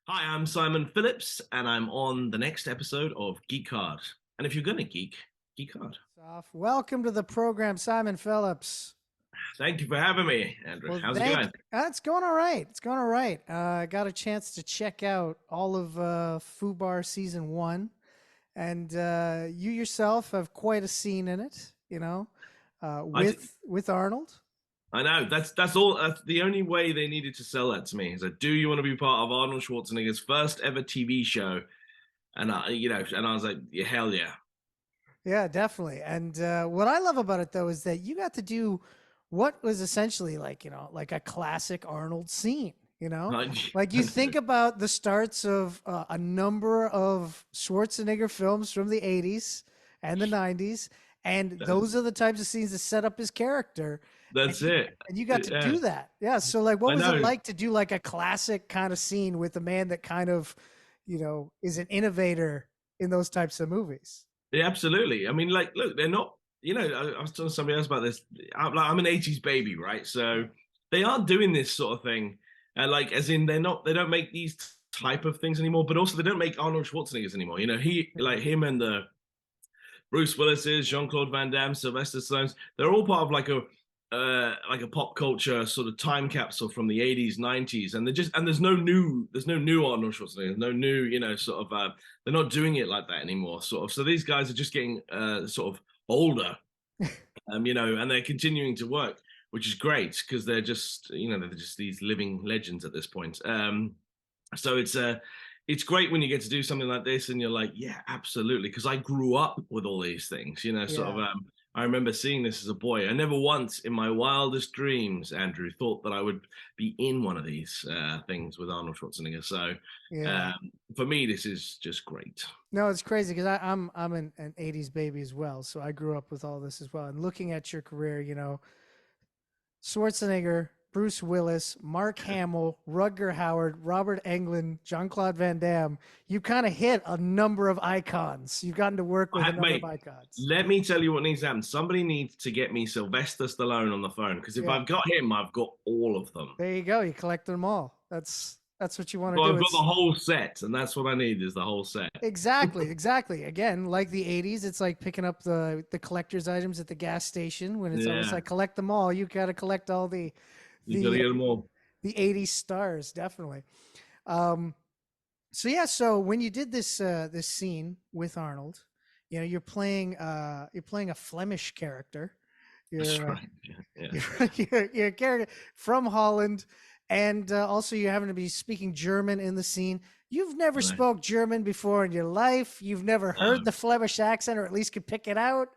Hi, I'm Simon Phillips, and I'm on the next episode of Geek Hard. And if you're gonna geek, geek hard. Welcome to the program, Simon Phillips. Thank you for having me, Andrew. Well, How's it going? it's going all right. It's going all right. I got a chance to check out all of FUBAR season one, and you yourself have quite a scene in it. I, With Arnold. I know that's all. That's the only way they needed to sell that to me is that do you want to be part of Arnold Schwarzenegger's first ever TV show? And I was like, yeah, hell yeah. Yeah, definitely. And what I love about it though is that you got to do what was essentially like a classic Arnold scene. Like you think about the starts of a number of Schwarzenegger films from the '80s and the '90s, and those are the types of scenes that set up his character. And That's you, it. and you got to Yeah, do that. Yeah. So, like, what I was it know. like to do like a classic kind of scene with a man that kind of, is an innovator in those types of movies? Yeah, absolutely. I mean, like, look, they're not. I was telling somebody else about this. I'm an '80s baby, right? So they aren't doing this sort of thing. Like, as in, they're not. They don't make these type of things anymore. But also, they don't make Arnold Schwarzeneggers anymore. He like him and the Bruce Willis's, Jean-Claude Van Damme, Sylvester Stallone's. They're all part of like a pop culture sort of time capsule from the '80s, '90s, and there's no new Arnold Schwarzenegger, there's no new, sort of. They're not doing it like that anymore, sort of. So these guys are just getting sort of older, and they're continuing to work, which is great because they're just these living legends at this point. So it's great when you get to do something like this and you're like, yeah, absolutely. Because I grew up with all these things, sort of. Yeah. I remember seeing this as a boy. I never once in my wildest dreams, Andrew, thought that I would be in one of these things with Arnold Schwarzenegger. So Yeah. um, for me, this is just great. No, it's crazy because I'm an '80s baby as well, so I grew up with all this as well. And looking at your career, Schwarzenegger, Bruce Willis, Mark Hamill, Rutger Howard, Robert Englund, Jean-Claude Van Damme, you kind of hit a number of icons. You've gotten to work with a number of Mate, icons. let me tell you what needs to happen. Somebody needs to get me Sylvester Stallone on the phone because if Yeah, I've got him, I've got all of them. there you go. You collect them all. That's what you want to Well, do. I've got the It's whole set, and that's what I need is the whole set. exactly. Again, like the '80s, it's like picking up the collector's items at the gas station when it's almost Yeah, like collect them all. You got to collect all you got to the get them all. the '80s stars, definitely. Um, so yeah, so when you did this scene with Arnold, you're playing a Flemish character. That's You're right. Yeah, yeah. you're a character from Holland, and also you're having to be speaking German in the scene. You've never I know. spoke German before in your life. You've never heard No. the Flemish accent, or at least could pick it out.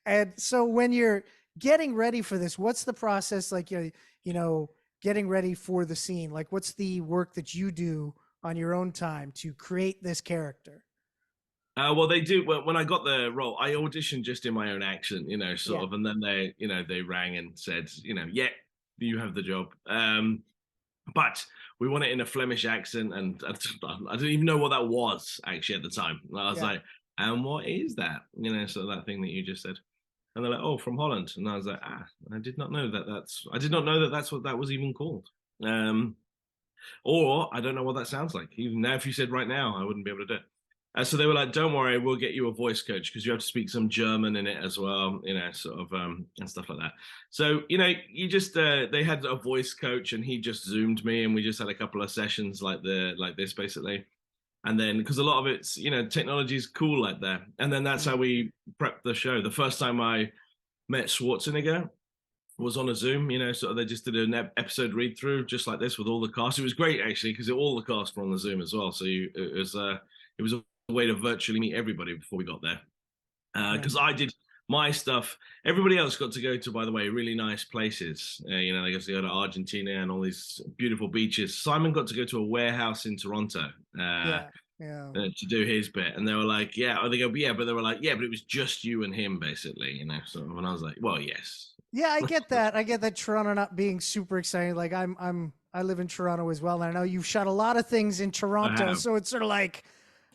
And so when you're getting ready for this, what's the process like? Getting ready for the scene. Like, what's the work that you do on your own time to create this character? Well, they do. When I got the role, I auditioned just in my own accent, sort Yeah. of, and then they rang and said, yeah, you have the job. But we want it in a Flemish accent, and I didn't even know what that was actually at the time. And I was Yeah. like, and what is that? So that thing that you just said. And they're like, oh, from Holland. And I was like, I did not know that I did not know that that's what that was even called. Um, or I don't know what that sounds like. Even now, if you said right now, I wouldn't be able to do it. So they were like, "Don't worry, we'll get you a voice coach because you have to speak some German in it as well, sort of, and stuff like that." So, you just they had a voice coach, and he just zoomed me, and we just had a couple of sessions like this, basically. And then because a lot of it's technology is cool like that, and then that's how Mhm. we prepped the show. The first time I met Schwarzenegger was on a Zoom, sort of they just did an episode read through just like this with all the cast. It was great actually because all the cast were on the Zoom as well. So it was a way to virtually meet everybody before we got there. Yeah. Because I did my stuff. Everybody else got to go to, by the way, really nice places. They got to go to Argentina and all these beautiful beaches. Simon got to go to a warehouse in Toronto. Yeah. Yeah. To do his bit, and they were like, "Yeah," or they go, "Yeah," but they were like, "Yeah," but it was just you and him, basically, So when I was like, "Well, yes, Yeah, I get that. I get that Toronto not being super exciting. Like I live in Toronto as well, and I know you've shot a lot of things in I Toronto, have." so it's sort of like,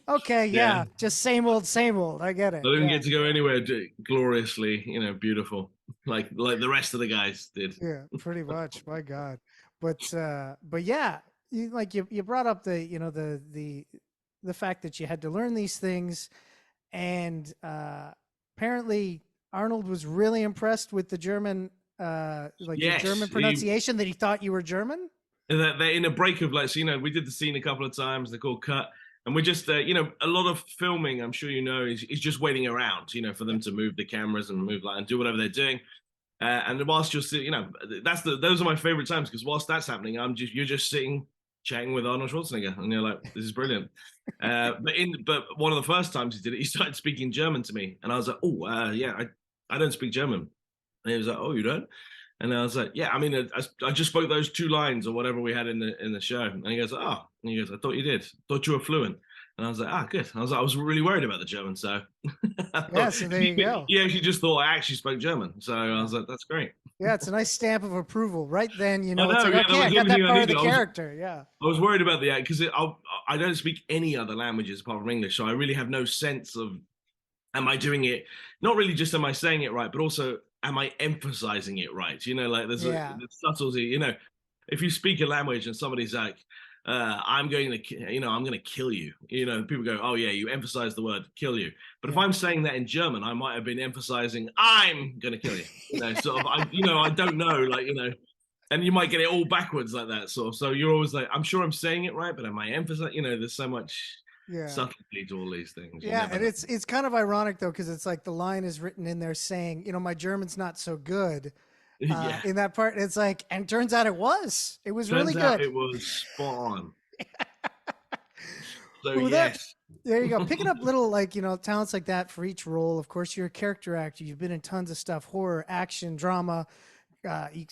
okay, Yeah, yeah, just same old, same old. I get I it. didn't Yeah. get to go anywhere gloriously, beautiful, like the rest of the guys did. Yeah, pretty much. My God. But yeah, you brought up the fact that you had to learn these things, and apparently Arnold was really impressed with the German, like your Yes, German pronunciation, that he thought you were German. they're in a break of like, so, we did the scene a couple of times. They're called cut, and we're just, a lot of filming. I'm sure is just waiting around, for Yeah. them to move the cameras and move and do whatever they're doing. And whilst you're sitting, those are my favorite times, because whilst that's happening, you're just sitting chatting with Arnold Schwarzenegger, and you're like, this is brilliant. But one of the first times he did it, he started speaking German to me, and I was like, oh, yeah, I don't speak German. And he was like, oh, you don't? And I was like, yeah, I mean, I just spoke those 2 lines or whatever we had in the show. And he goes, oh, and he goes, I thought you did, thought you were fluent. And I was like, good. I was really worried about the German, so Yeah, so there you go. he actually just thought I actually spoke German, so I was like, that's great. Yeah, it's a nice stamp of approval right then. I know, It's like, yeah, okay, I got that part of the character. Yeah. I was worried about the act because I don't speak any other languages apart from English, so I really have no sense of, am I doing it? Not really just am I saying it right, but also am I emphasizing it right? Like there's a subtlety. If you speak a language and somebody's like, I'm going to kill you. People go, oh yeah, you emphasize the word kill you. But if I'm saying that in German, I might have been emphasizing I'm going to kill you. Sort of. I don't know, and you might get it all backwards like that. Sort of. So you're always like, I'm sure I'm saying it right, but am I emphasizing? There's so much subtlety to all these things. Yeah, and it's kind of ironic though, because it's like the line is written in there saying, my German's not so good. In that part, it's like, and turns out it was really good. It was spot on. So well, yes, there you go. Picking up little talents like that for each role. Of course, you're a character actor. You've been in tons of stuff: horror, action, drama,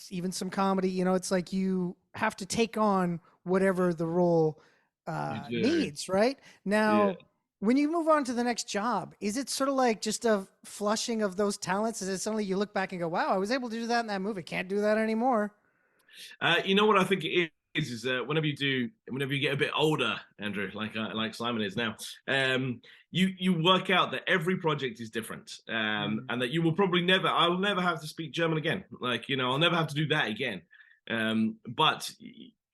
even some comedy. It's like you have to take on whatever the role needs. Right now. Yeah. When you move on to the next job, is it sort of like just a flushing of those talents? Is it suddenly you look back and go, wow, I was able to do that in that movie. Can't do that anymore. You know what I think it is whenever you get a bit older, Andrew, like Simon is now, you work out that every project is different, and that you will probably I'll never have to speak German again. I'll never have to do that again. But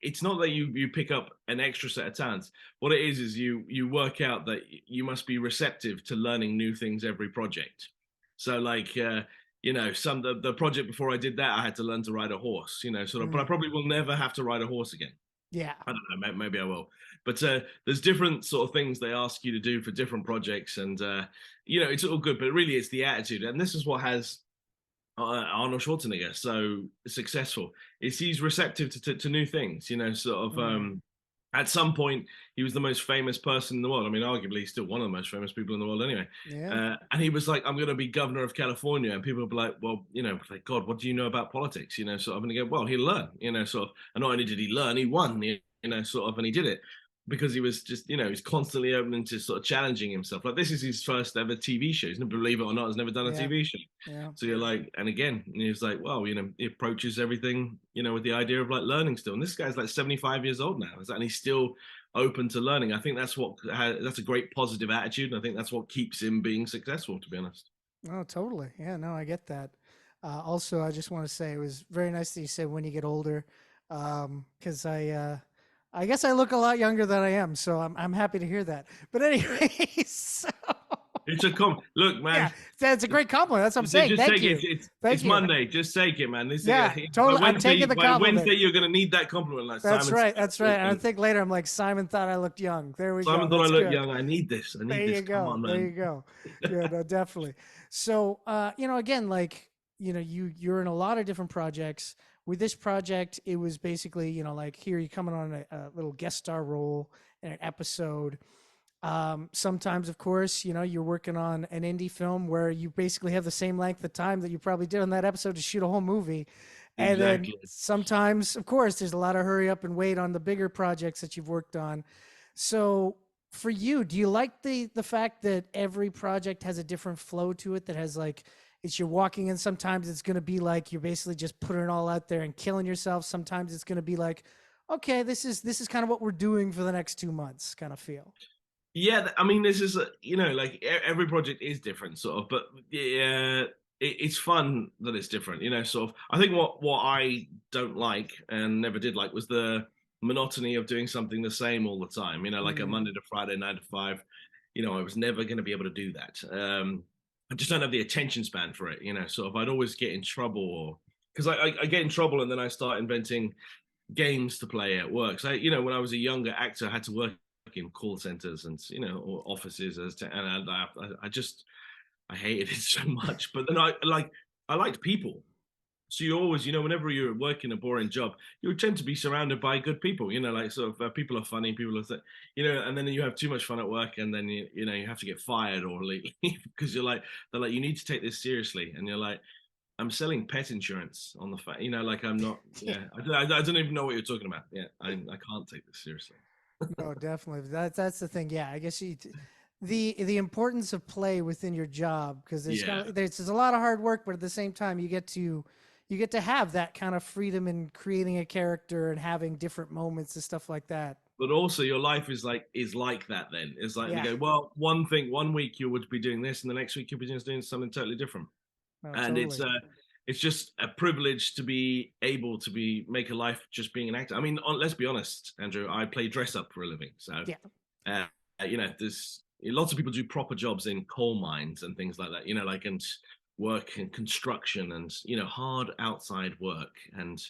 it's not that you pick up an extra set of talents. What it is you work out that you must be receptive to learning new things every project. So the project before I did that, I had to learn to ride a horse, but I probably will never have to ride a horse again. Yeah. I don't know, maybe I will. But there's different sort of things they ask you to do for different projects, and it's all good, but really it's the attitude. And this is what has Arnold Schwarzenegger so successful, is he's receptive to new things, at some point he was the most famous person in the world. I mean, arguably he's still one of the most famous people in the world anyway. Yeah. And he was like, I'm going to be governor of California, and people would be like, well, like, God, what do you know about politics? Sort of, and he go, well, he'll learn, sort of. And not only did he learn, he won, sort of, and he did it because he was just, he's constantly open to sort of challenging himself. Like, this is his first ever TV show. He's never, believe it or not, has never done a TV show. Yeah. So you're like, and again, he was like, well, he approaches everything, with the idea of like learning still. And this guy's like 75 years old now, and he's still open to learning. I think that's a great positive attitude. And I think that's what keeps him being successful, to be honest. Oh, totally. Yeah, no, I get that. Also, I just want to say it was very nice that you said when you get older, because I guess I look a lot younger than I am, so I'm happy to hear that. But anyways, so... It's a look, man. Yeah, it's a great compliment. That's what I'm saying. Thank you. It's Monday. Just take it, man. Totally. I'm taking the compliment. By Wednesday, you're going to need that compliment. Like that's right. That's right. And I think later, I'm like, Simon thought I looked young. There we go. Simon thought I looked young. I need this. There you go. Come on, man. There you go. Yeah, no, definitely. So, again, you're in a lot of different projects. With this project, it was basically, here you're coming on a little guest star role in an episode. Sometimes, of course, you're working on an indie film where you basically have the same length of time that you probably did on that episode to shoot a whole movie. And then sometimes, of course, there's a lot of hurry up and wait on the bigger projects that you've worked on. So for you, do you like the fact that every project has a different flow to it, that has it's you're walking in? Sometimes it's going to be like you're basically just putting it all out there and killing yourself. Sometimes it's going to be like, okay, this is kind of what we're doing for the next 2 months kind of feel. Yeah, I mean, this is every project is different, sort of, but it's fun that it's different, sort of. I think what I don't like and never did like was the monotony of doing something the same all the time. Like a Monday to Friday, 9 to 5. I was never going to be able to do that. I just don't have the attention span for it. Sort of I'd always get in trouble, or because I get in trouble and then I start inventing games to play at work. So when I was a younger actor, I had to work in call centers and or offices and I hated it so much. But then I liked people. So you always, whenever you're working a boring job, you tend to be surrounded by good people. Like sort of people are funny, people are, and then you have too much fun at work, and then you have to get fired or leave because they're like, you need to take this seriously, and you're like, I'm selling pet insurance on the phone. Like I'm not. Yeah, I don't even know what you're talking about. Yeah, I can't take this seriously. No, definitely. That's the thing. Yeah, I guess the importance of play within your job, because there's a lot of hard work, but at the same time you get to have that kind of freedom in creating a character and having different moments and stuff like that. But also your life is like that. Then it's like you go, well, one week you would be doing this, and the next week you'll be doing something totally different. Oh, And totally. it's just a privilege to be able to make a life just being an actor. I mean, let's be honest, Andrew. I play dress up for a living, so there's lots of people do proper jobs in coal mines and things like that. And work in construction and hard outside work. And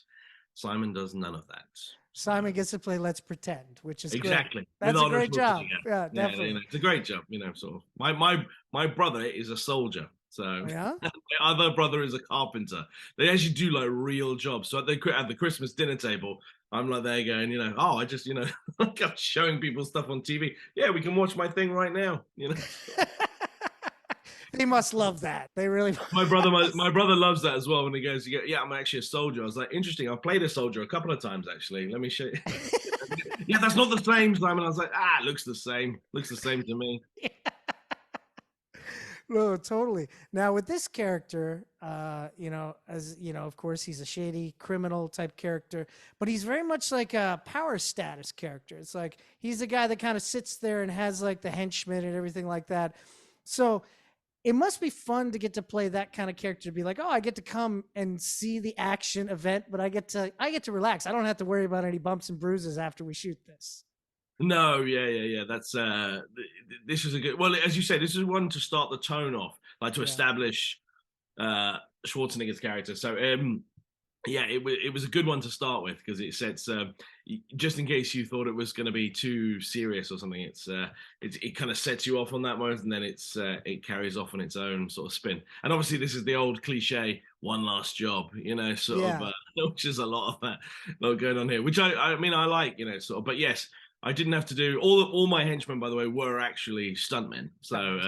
Simon does none of that. Simon gets to play Let's Pretend, which is exactly great. That's a great job. Yeah, definitely. It's a great job. Sort of. My brother is a soldier. So yeah, my other brother is a carpenter. They actually do like real jobs. So at the Christmas dinner table, I'm like there going, I just, like I'm showing people stuff on TV. Yeah, we can watch my thing right now. They must love that. They really. My brother loves that as well. When he goes, yeah, I'm actually a soldier. I was like, interesting. I've played a soldier a couple of times actually. Let me show you. Yeah, that's not the same, Simon. I was like, it looks the same. Looks the same to me. Yeah. No, totally. Now with this character, of course, he's a shady criminal type character, but he's very much like a power status character. It's like he's the guy that kind of sits there and has like the henchmen and everything like that. So it must be fun to get to play that kind of character, to be like, oh, I get to come and see the action event, but I get to relax. I don't have to worry about any bumps and bruises after we shoot this. No, yeah. That's this is a good. Well, as you say, this is one to start the tone off, like to establish Schwarzenegger's character. So, it was a good one to start with because it sets just in case you thought it was going to be too serious or something. It kind of sets you off on that moment, and then it carries off on its own sort of spin. And obviously, this is the old cliche, one last job, sort of, which is a lot of that going on here, which I mean I like, sort of, but yes. I didn't have to do all my henchmen, by the way, were actually stuntmen. So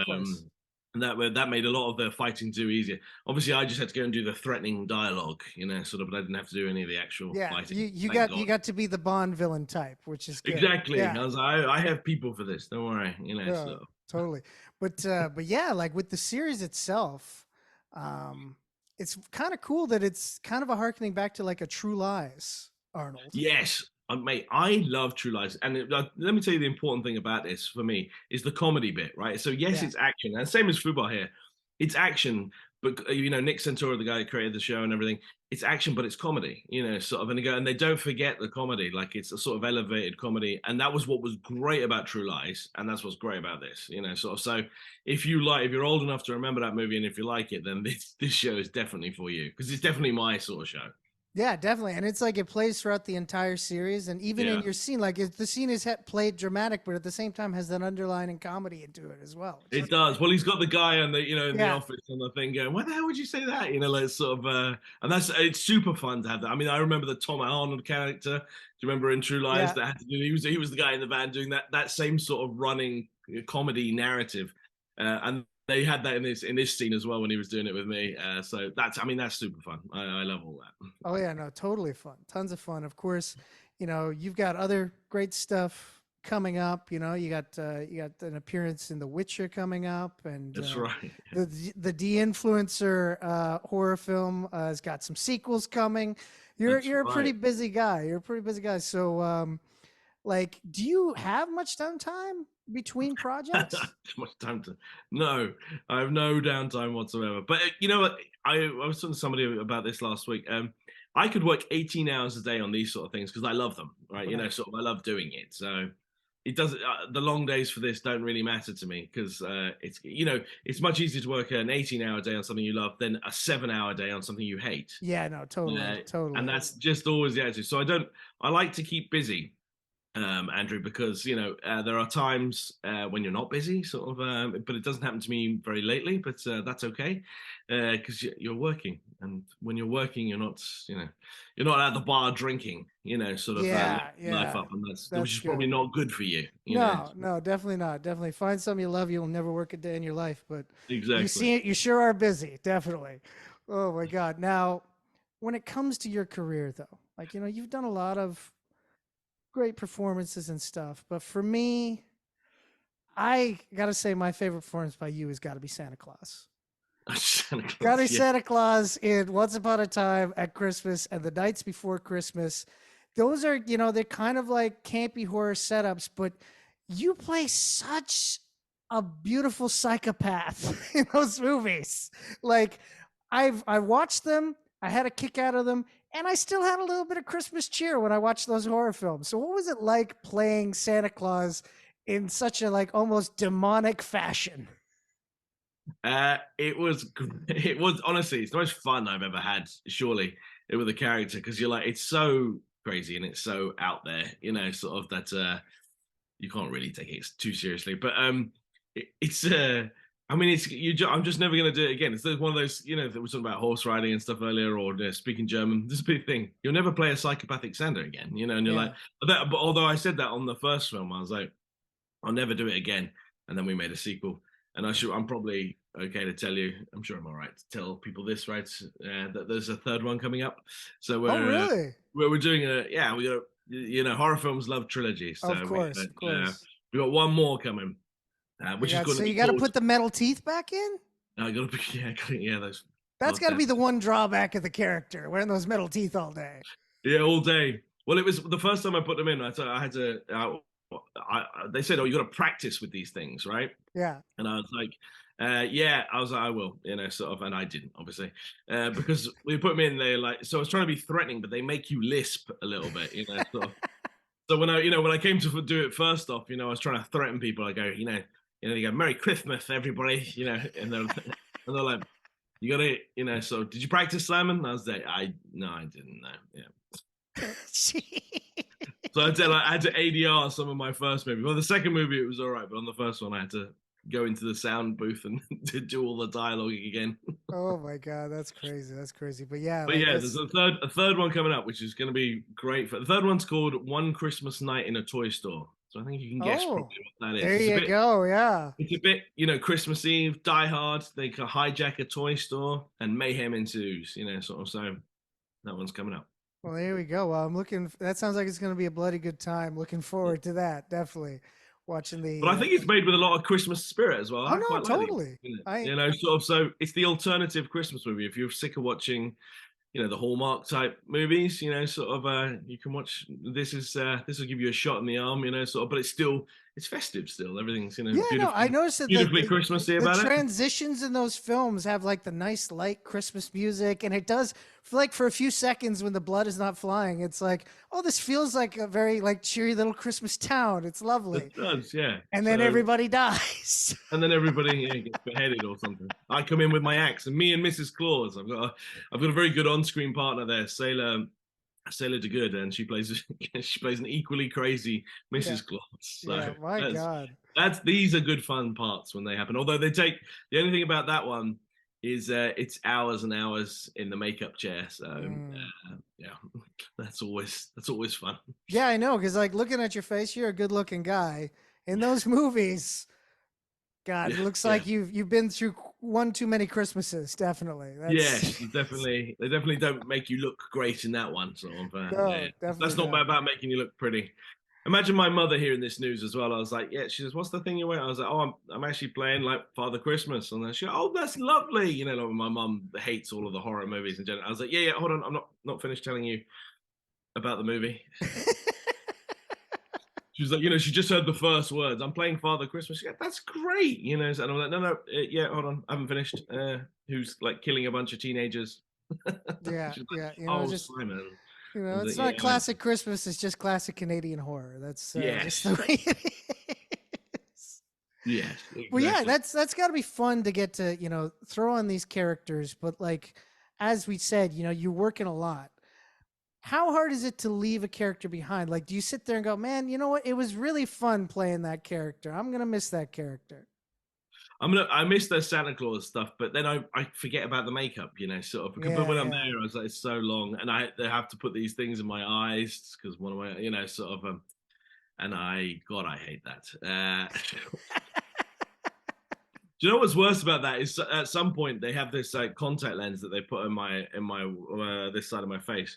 that made a lot of the fighting do easier. Obviously, I just had to go and do the threatening dialogue, sort of, but I didn't have to do any of the actual fighting. You got to be the Bond villain type, which is good. Exactly. Yeah. I was like, I have people for this. Don't worry, so. Totally. But yeah, like with the series itself, it's kind of cool that it's kind of a harkening back to like a True Lies, Arnold. Yes. Mate, I love True Lies, and let me tell you the important thing about this for me is the comedy bit, right? So yes, it's action, and same as FUBAR here, it's action, but Nick Santora, the guy that created the show and everything, it's action, but it's comedy, sort of, and they don't forget the comedy, like it's a sort of elevated comedy, and that was what was great about True Lies, and that's what's great about this, sort of. So if you're old enough to remember that movie, and if you like it, then this show is definitely for you because it's definitely my sort of show. Yeah, definitely. And it's like it plays throughout the entire series. And even in your scene, like the scene is played dramatic, but at the same time has that underlying comedy into it as well. It does. Well, he's got the guy in the office on the thing going, why the hell would you say that? Like sort of, and it's super fun to have that. I mean, I remember the Tom Arnold character. Do you remember in True Lies that had to do, he was the guy in the van doing that same sort of running comedy narrative. And they had that in this scene as well when he was doing it with me. So that's super fun. I love all that. Oh yeah, no, totally fun. Tons of fun. Of course, you've got other great stuff coming up. You got an appearance in The Witcher coming up, and that's right. The De-Influencer horror film has got some sequels coming. You're a pretty busy guy. So, like, do you have much downtime between projects? Much time no, I have no downtime whatsoever. But you know what? I was talking to somebody about this last week. I could work 18 hours a day on these sort of things because I love them, right? You know, Right. sort of I love doing it. So it doesn't. The long days for this don't really matter to me because it's it's much easier to work an 18-hour day on something you love than a 7-hour day on something you hate. Yeah, no, totally, And totally. that's just always the attitude. So I don't. I like to keep busy, Andrew, because there are times when you're not busy, sort of, but it doesn't happen to me very lately. But that's okay because you're working, and when you're working, you're not at the bar drinking, sort of Yeah, life yeah. up, and that's which That's is probably good. not good for you, No, no, definitely not. Definitely find something you love. You'll never work a day in your life, but you Exactly. see it, you sure are busy. Definitely. Oh my God. Now, when it comes to your career though, like, you've done a lot of great performances and stuff, but for me, I gotta say my favorite performance by you has got to be Santa Claus. Santa Got to be Claus, yeah. Santa Claus in Once Upon a Time at Christmas and the Nights Before Christmas. Those are, they're kind of like campy horror setups, but you play such a beautiful psychopath in those movies. Like I watched them, I had a kick out of them, and I still had a little bit of Christmas cheer when I watched those horror films. So what was it like playing Santa Claus in such a like almost demonic fashion? It was it was honestly it's the most fun I've ever had. Surely with a character because you're like it's so crazy and it's so out there, sort of that you can't really take it too seriously. But it's I mean it's I'm just never gonna do it again. It's one of those that we talked about horse riding and stuff earlier or speaking German. This is a big thing. You'll never play a psychopathic Santa again, and you're like Yeah. but although I said that on the first film, I was like I'll never do it again. And then we made a sequel. And I'm probably okay to tell you, I'm sure I'm all right to tell people this, right? That there's a third one coming up. So Oh, really? we're doing we got, horror films love trilogies. Of So course, of course. we got one more coming, I which is got going to so be you got to called, put the metal teeth back in. I got to be, yeah, That's those got to be death. the one drawback of the character, wearing those metal teeth all day. Yeah, all day. Well, it was the first time I put them in. I had to, they said, oh, you got to practice with these things, right? Yeah. And I was like, yeah, I was like, I will, sort of, and I didn't, obviously, because we put them in, they like, so I was trying to be threatening, but they make you lisp a little bit, sort of. So when I came to do it first off, I was trying to threaten people. I go, they go, Merry Christmas, everybody, and they're like, you got it, so did you practice, Simon? And I was like, no, I didn't know, yeah. So I had to ADR some of my first movie. Well, the second movie it was all right, but on the first one I had to go into the sound booth and to do all the dialogue again. Oh my God, that's crazy. That's crazy. But yeah, But like yeah, there's that's a third one coming up, which is going to be great. The third one's called One Christmas Night in a Toy Store. So I think you can guess oh, probably what that is. there you go. Yeah. It's a bit, Christmas Eve, Die Hard. They can hijack a toy store and mayhem ensues. Sort of. So that one's coming up. Well, there we go. Well, I'm looking. That sounds like it's going to be a bloody good time. Looking forward to that. Definitely watching But I the. think it's made with a lot of Christmas spirit as well. Oh I no, quite like totally. I sort of. So it's the alternative Christmas movie. If you're sick of watching, the Hallmark type movies, sort of, you can watch. This will give you a shot in the arm, sort of. But it's festive still. Everything's Yeah, no, I beautifully, noticed that beautifully Christmassy the about it. transitions in those films have like the nice light Christmas music, and it does for a few seconds when the blood is not flying. It's like, oh, this feels like a very like cheery little Christmas town. It's lovely, It does, yeah. and then So everybody dies. and then everybody gets beheaded or something. I come in with my axe, and me and Mrs. Claus. I've got a very good on-screen partner there, Sailor DeGood, and she plays she plays an equally crazy Yeah, Mrs. Claus. So yeah. My God. these are good fun parts when they happen. Although the only thing about that one is it's hours and hours in the makeup chair. So yeah, that's always fun. Yeah, I know. Because like looking at your face, you're a good-looking guy. In those movies, God, Yeah, it looks yeah. like you've been through one too many Christmases. Definitely. Yes, That's they definitely don't make you look great in that one. Sort of, yeah. no, That's definitely not not. about making you look pretty. Imagine my mother hearing this news as well. I was like, yeah. She says, "What's the thing you're wearing?" I was like, "Oh, I'm actually playing like Father Christmas." And then she, "Oh, that's lovely." Like my mum hates all of the horror movies in general. I was like, "Yeah, yeah, hold on, I'm not finished telling you about the movie." She was like, she just heard the first words. I'm playing Father Christmas. She goes, that's great, And I'm like, no, yeah, hold on, I haven't finished. Who's like killing a bunch of teenagers? Yeah, She's like, yeah. oh, Just Simon. I was it's like, not yeah, classic Christmas. It's just classic Canadian horror. That's just yes, the way it is. yes, Well, yeah, exactly. that's got to be fun to get to throw on these characters. But like, as we said, you're working a lot. How hard is it to leave a character behind? Like, do you sit there and go, man, you know what? It was really fun playing that character. I'm gonna miss that character. I miss the Santa Claus stuff, but then I forget about the makeup, sort of. Because but Yeah, when I'm yeah. there, I was like, it's so long, and they have to put these things in my eyes because one of my, sort of, and God, I hate that. Do you know what's worse about that is at some point they have this contact lens that they put in my this side of my face,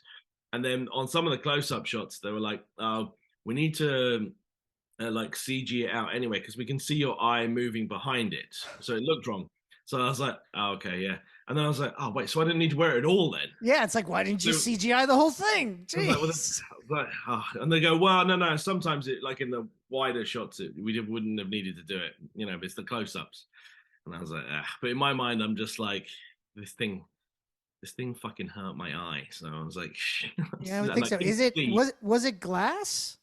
and then on some of the close-up shots they were like, "Oh, we need to like CG it out anyway because we can see your eye moving behind it, so it looked wrong." So I was like, "Oh, okay, yeah," and then I was like, "Oh, wait, so I didn't need to wear it at all then?" Yeah, it's like, why didn't you So CGI the whole thing? I was like, well, Jeez. and they go, well, no. Sometimes it, like in the wider shots, wouldn't have needed to do it. But it's the close-ups. And I was like, ah. But in my mind, I'm just like, this thing fucking hurt my eye. So I was like, Yeah, I would think and I so. couldn't Is it see. was it glass?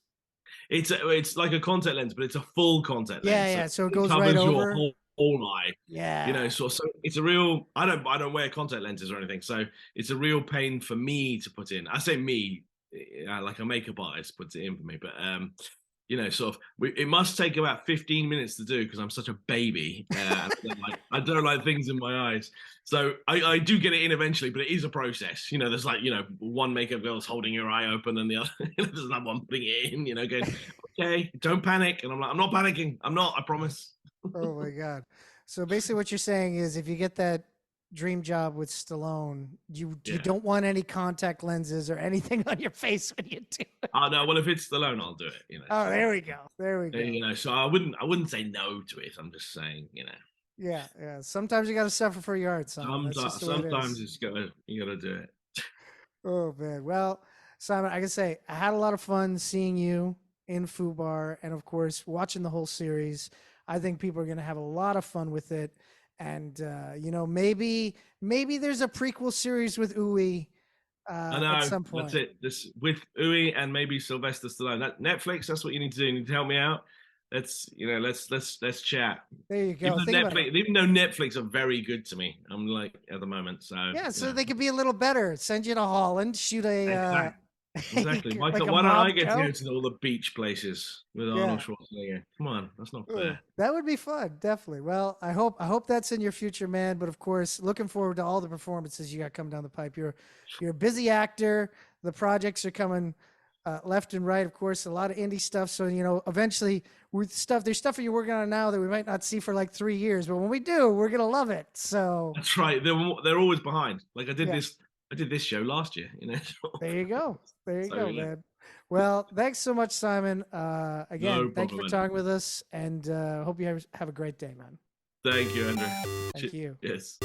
It's like a contact lens, but it's a full contact Yeah, lens, so yeah. So it it goes right covers your over. whole eye. Yeah. So it's a real. I don't wear contact lenses or anything, so it's a real pain for me to put in. I say me, like a makeup artist puts it in for me, but sort of, it must take about 15 minutes to do because I'm such a baby. I don't like things in my eyes. So I do get it in eventually, but it is a process. There's like, one makeup girl's holding your eye open and the other, there's another one putting it in, going, okay, don't panic. And I'm like, I'm not panicking. I'm not, I promise. Oh my god. So basically what you're saying is if you get that dream job with Stallone, you Yeah. don't want any contact lenses or anything on your face when you do it. Oh no, well if it's Stallone, I'll do it, Oh, so there we go. There we go. so I wouldn't say no to it. I'm just saying, Yeah, yeah. Sometimes you got to suffer for your art, Simon. That's just the way it sometimes is. you gotta do it. Oh man. Well, Simon, I can say I had a lot of fun seeing you in FUBAR and of course watching the whole series. I think people are going to have a lot of fun with it. And maybe there's a prequel series with Uwe I at know, some that's point. it. This with Uwe and maybe Sylvester Stallone. That Netflix, that's what you need to do. You need to help me out. Let's chat. There you go. Think about it. Even though Netflix are very good to me, I'm like at the moment. So Yeah, so they could be a little better. Send you to Holland, shoot exactly. Exactly. like a Why don't I mob get to go go. to all the beach places with Arnold Yeah. Schwarzenegger? Come on, that's not Oh, fair. that would be fun, definitely. Well, I hope that's in your future, man. But of course, looking forward to all the performances you got coming down the pipe. You're a busy actor. The projects are coming left and right. Of course, a lot of indie stuff. So eventually, there's stuff that you're working on now that we might not see for like 3 years, but when we do, we're gonna love it. So That's right. They're always behind. Like yeah, I did this show last year. there you go. There you So go, yeah, man. Well, thanks so much, Simon. no Again, thank you problem, for Andrew. talking with us, and hope you have a great day, man. Thank you, Andrew. Thank you. Yes.